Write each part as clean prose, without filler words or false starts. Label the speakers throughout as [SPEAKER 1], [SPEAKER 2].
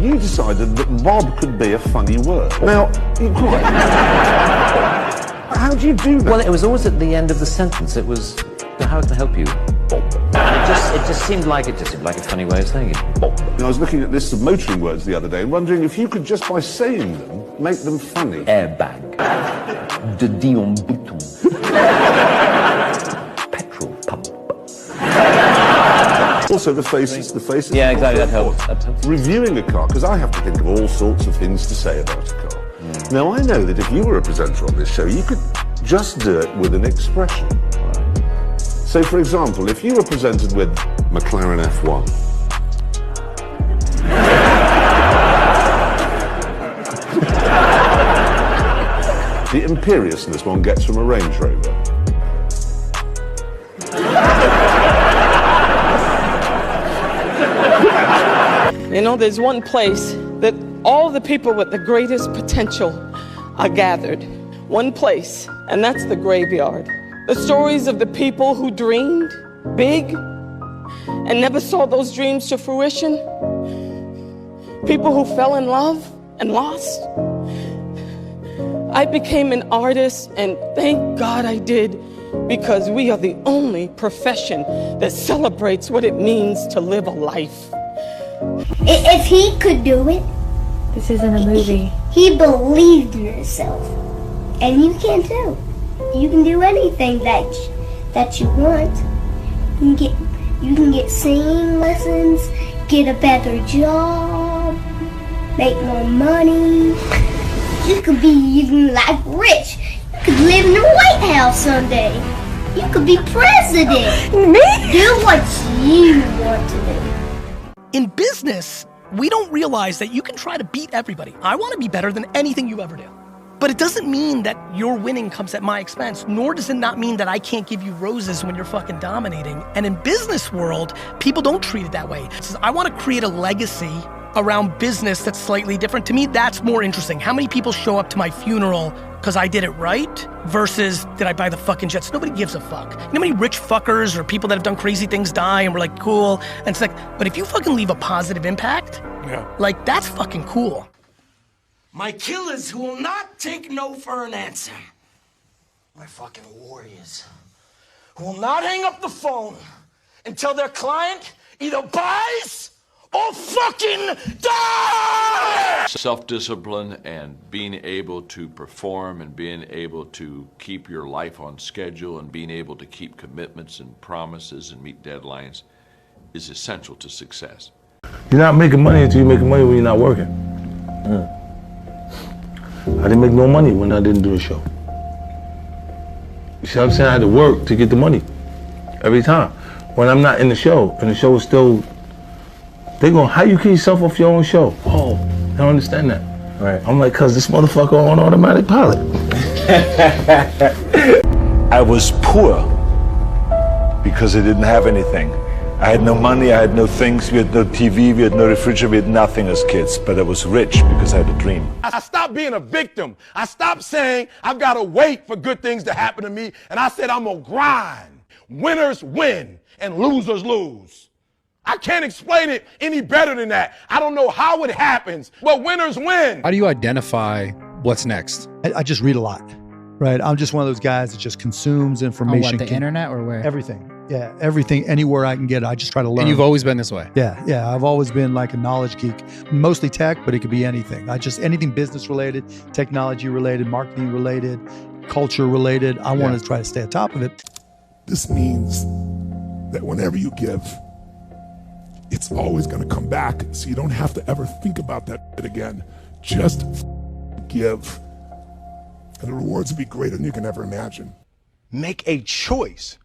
[SPEAKER 1] you decided that Bob could be a funny word. Now, how do you do that?
[SPEAKER 2] Well, it was always at the end of the sentence. It was, how can I help you? Bob. It just seemed like a funny way of saying it. Bob.
[SPEAKER 1] I was looking at lists of motoring words the other day and wondering if you could just by saying them, make them funny.
[SPEAKER 2] Airbag. De Dion bouton. Petrol pump.
[SPEAKER 1] Also the faces.
[SPEAKER 2] Yeah, exactly, that helps.
[SPEAKER 1] Reviewing a car, because I have to think of all sorts of things to say about a car. Now, I know that if you were a presenter on this show, you could just do it with an expression. Right. So, for example, if you were presented with McLaren F1, the imperiousness one gets from a Range Rover.
[SPEAKER 3] You know, there's one place that all the people with the greatest potential are gathered. One place, and that's the graveyard. The stories of the people who dreamed big and never saw those dreams to fruition. People who fell in love and lost. I became an artist, and thank God I did, because we are the only profession that celebrates what it means to live a life.
[SPEAKER 4] If he could do it,
[SPEAKER 5] this isn't a movie.
[SPEAKER 4] He believed in himself, and you can too. You can do anything that you want. You can get singing lessons, get a better job, make more money. You could be even like rich. You could live in the White House someday. You could be president.
[SPEAKER 5] Me?
[SPEAKER 4] Do what you want to do.
[SPEAKER 6] In business, we don't realize that you can try to beat everybody. I want to be better than anything you ever do. But it doesn't mean that your winning comes at my expense, nor does it not mean that I can't give you roses when you're fucking dominating. And in business world, people don't treat it that way. It says, I want to create a legacy around business that's slightly different. To me, that's more interesting. How many people show up to my funeral because I did it right versus did I buy the fucking jets? Nobody gives a fuck. You know how many rich fuckers or people that have done crazy things die and we're like, cool. And it's like, but if you fucking leave a positive impact, like that's fucking cool.
[SPEAKER 7] My killers who will not take no for an answer. My fucking warriors who will not hang up the phone until their client either buys or fucking die!
[SPEAKER 8] Self-discipline and being able to perform and being able to keep your life on schedule and being able to keep commitments and promises and meet deadlines is essential to success.
[SPEAKER 9] You're not making money until you're making money when you're not working. I didn't make no money when I didn't do a show. You see what I'm saying? I had to work to get the money every time. When I'm not in the show, and the show is still, they go, how you keep yourself off your own show? Oh, I don't understand that. Right. I'm like, cause this motherfucker on automatic pilot.
[SPEAKER 10] I was poor because I didn't have anything. I had no money, I had no things, we had no TV, we had no refrigerator, we had nothing as kids, but I was rich because I had a dream.
[SPEAKER 11] I stopped being a victim. I stopped saying I've got to wait for good things to happen to me, and I said I'm gonna grind. Winners win and losers lose. I can't explain it any better than that. I don't know how it happens, but winners win.
[SPEAKER 12] How do you identify what's next?
[SPEAKER 13] I just read a lot, right? I'm just one of those guys that just consumes information.
[SPEAKER 12] On what, the internet or where?
[SPEAKER 13] Everything. Yeah, everything, anywhere I can get it, I just try to learn.
[SPEAKER 12] And you've always been this way?
[SPEAKER 13] Yeah, I've always been like a knowledge geek. Mostly tech, but it could be anything. Anything business related, technology related, marketing related, culture related. I want to try to stay on top of it.
[SPEAKER 14] This means that whenever you give, it's always going to come back. So you don't have to ever think about that again. Just give. And the rewards will be greater than you can ever imagine.
[SPEAKER 15] Make a choice.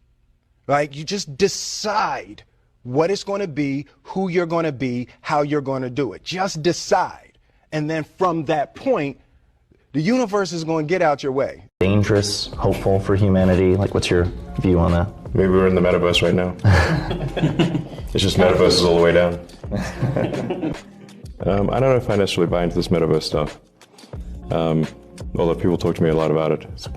[SPEAKER 15] Right? You just decide what it's going to be, who you're going to be, how you're going to do it. Just decide. And then from that point, the universe is going to get out your way.
[SPEAKER 16] Dangerous, hopeful for humanity. Like, what's your view on that?
[SPEAKER 17] Maybe we're in the metaverse right now. It's just metaverse is all the way down. I don't know if I necessarily buy into this metaverse stuff. Although people talk to me a lot about it. It's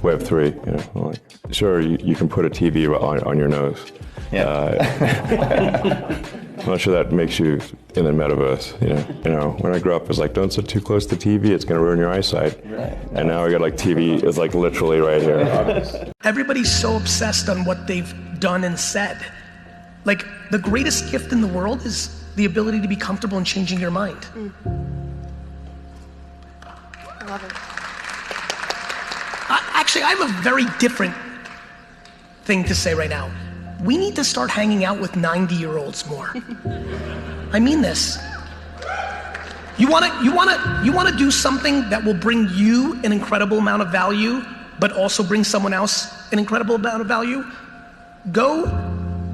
[SPEAKER 17] Web3, you know, like, sure, you can put a TV on your nose. Yeah. I'm not sure that makes you in the metaverse. You know, when I grew up, it was like, don't sit too close to TV, it's gonna ruin your eyesight. Right. And now I got like TV is like literally right here.
[SPEAKER 6] Everybody's so obsessed on what they've done and said. Like, the greatest gift in the world is the ability to be comfortable in changing your mind.
[SPEAKER 5] I love it.
[SPEAKER 6] Actually, I have a very different thing to say right now. We need to start hanging out with 90-year-olds more. I mean this. You wanna do something that will bring you an incredible amount of value, but also bring someone else an incredible amount of value? Go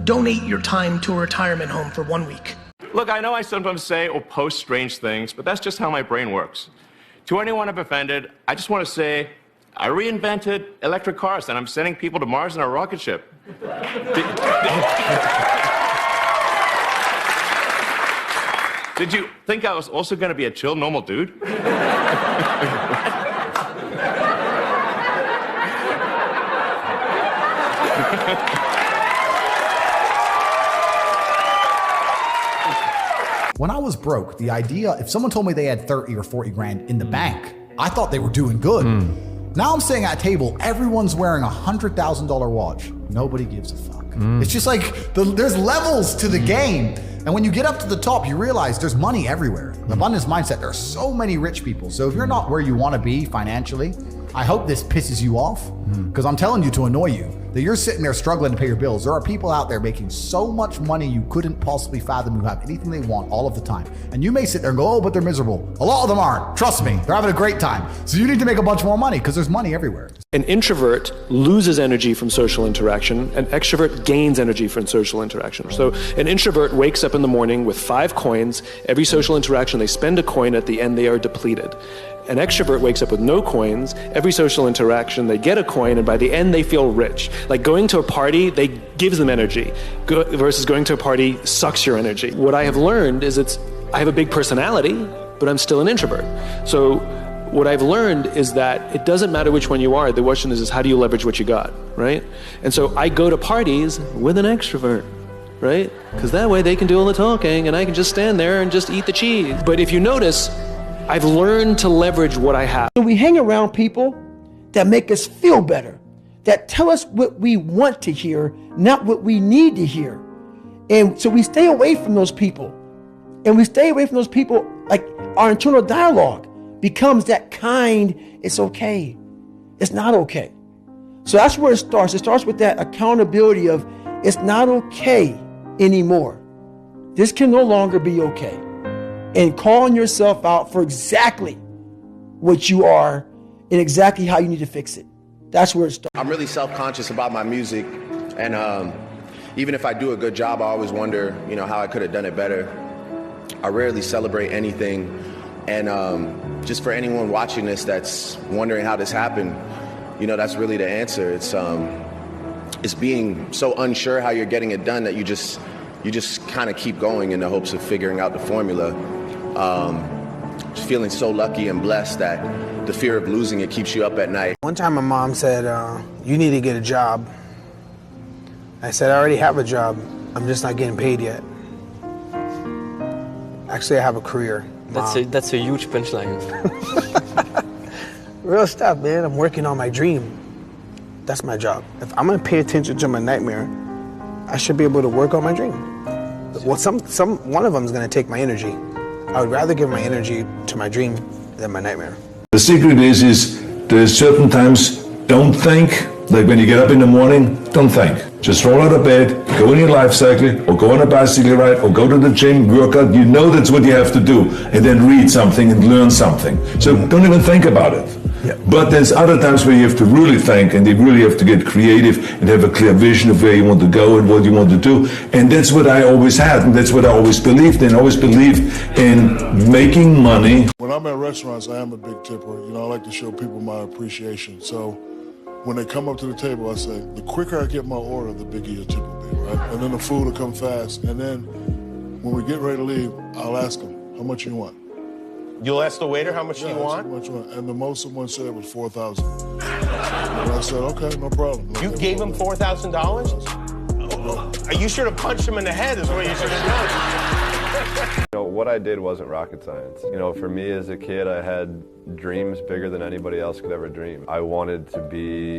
[SPEAKER 6] donate your time to a retirement home for 1 week.
[SPEAKER 18] Look, I know I sometimes say or post strange things, but that's just how my brain works. To anyone I've offended, I just want to say, I reinvented electric cars and I'm sending people to Mars in a rocket ship. Did you think I was also going to be a chill, normal dude?
[SPEAKER 19] When I was broke, the idea, if someone told me they had 30 or 40 grand in the bank, I thought they were doing good. Now I'm sitting at a table, everyone's wearing a $100,000 watch. Nobody gives a fuck. It's just like, there's levels to the game. And when you get up to the top, you realize there's money everywhere. The abundance mindset, there are so many rich people. So if you're not where you want to be financially, I hope this pisses you off, because I'm telling you to annoy you, that you're sitting there struggling to pay your bills. There are people out there making so much money you couldn't possibly fathom, who have anything they want all of the time. And you may sit there and go, oh, but they're miserable. A lot of them aren't. Trust me, they're having a great time. So you need to make a bunch more money, because there's money everywhere.
[SPEAKER 20] An introvert loses energy from social interaction. An extrovert gains energy from social interaction. So an introvert wakes up in the morning with 5 coins. Every social interaction, they spend a coin. At the end, they are depleted. An extrovert wakes up with no coins. Every social interaction, they get a coin, and by the end, they feel rich. Like going to a party, they gives them energy, versus going to a party sucks your energy. What I have learned is I have a big personality, but I'm still an introvert. So what I've learned is that it doesn't matter which one you are. The question is how do you leverage what you got, right? And so I go to parties with an extrovert, right? Because that way they can do all the talking, and I can just stand there and just eat the cheese. But if you notice, I've learned to leverage what I have.
[SPEAKER 21] We hang around people that make us feel better, that tell us what we want to hear, not what we need to hear. And so we stay away from those people. And we stay away from those people, like our internal dialogue becomes that kind, it's okay, it's not okay. So that's where it starts. It starts with that accountability of it's not okay anymore. This can no longer be okay. And calling yourself out for exactly what you are and exactly how you need to fix it. That's where it starts.
[SPEAKER 22] I'm really self-conscious about my music, and even if I do a good job, I always wonder, how I could have done it better. I rarely celebrate anything, and just for anyone watching this that's wondering how this happened, that's really the answer. It's being so unsure how you're getting it done that you just kind of keep going in the hopes of figuring out the formula. Just feeling so lucky and blessed that the fear of losing it keeps you up at night.
[SPEAKER 23] One time my mom said, you need to get a job. I said, I already have a job. I'm just not getting paid yet. Actually, I have a career.
[SPEAKER 24] That's a huge punchline.
[SPEAKER 23] Real stuff, man. I'm working on my dream. That's my job. If I'm gonna pay attention to my nightmare, I should be able to work on my dream. Well, one of them is gonna take my energy. I would rather give my energy to my dream than my nightmare.
[SPEAKER 10] The secret is there's certain times, don't think. Like when you get up in the morning, don't think. Just roll out of bed, go in your life cycle, or go on a bicycle ride, or go to the gym, work out. You know that's what you have to do. And then read something and learn something. So don't even think about it. Yeah. But there's other times where you have to really think, and you really have to get creative and have a clear vision of where you want to go and what you want to do. And that's what I always had, and that's what I always believed in. I always believed in making money.
[SPEAKER 14] When I'm at restaurants, I am a big tipper. I like to show people my appreciation. So when they come up to the table, I say, the quicker I get my order, the bigger your tip will be, right? And then the food will come fast. And then when we get ready to leave, I'll ask them, how much you want?
[SPEAKER 25] You'll ask the waiter how much you want?
[SPEAKER 14] How much you want? And the most someone said was $4,000. And I said, okay, no problem.
[SPEAKER 25] You gave him $4,000? Are you should have punched him in the head is what you should have done.
[SPEAKER 1] what I did wasn't rocket science. You know, for me as a kid, I had dreams bigger than anybody else could ever dream. I wanted to be